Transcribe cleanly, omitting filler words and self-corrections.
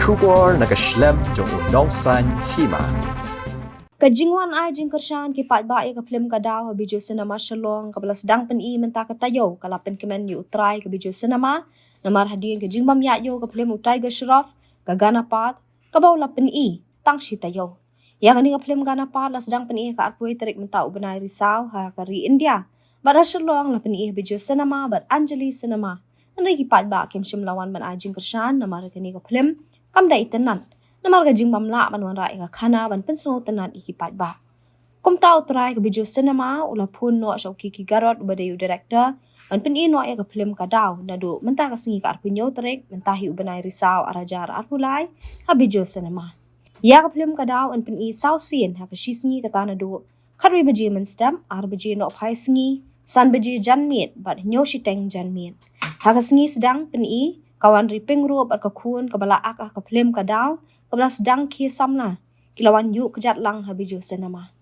Shubor nakaslem jong udongsan Hima. Kajingwan ay Jingkyrshan ki Paidbah ka Phlim ka daw habidyo sinama shalong kabalas dang pen-i menta ka tayo kalapin kemen yu utray kabidyo sinama namar Hadien ka jingbam yayo ka Phlim utay ka Shroff ka ganapat kabaw la pen-i tang shi tayo. Ya kani ka Phlim ganapat las dang pen-i ka atpoy tarik menta ubanay Risaw ha ka ri India. Bara shalong la pen-i habidyo sinama bar Anjali sinama. Nanay ki Paidbah kim shimlawan man ay Jingkyrshan namar kani ka Phlim kamda itanan. Namar ka jingbam la manwan ra ka khana ban penso tanan iki Paidbah. Kum tau try ka video cinema ula pun no syaw kiki garot ubadayu director ban pen no ka Phlim ka daw nadu menta ka singi ka arpunyo tarik mentahi ubanay Risaw arajar arpulai ha video cinema. Ya ka Phlim ka daw an pen saw sin ha ka singi ka tanadu kharwi baji menstam ar baji no phai singi san baji janmit bat nyo shiteng janmit. Ha ka singi sedang pen kawan ripeng rup at kakun kabala ak ka Phlim ka daw kablas dang ki samna kilawan yu kejat lang habiju senama.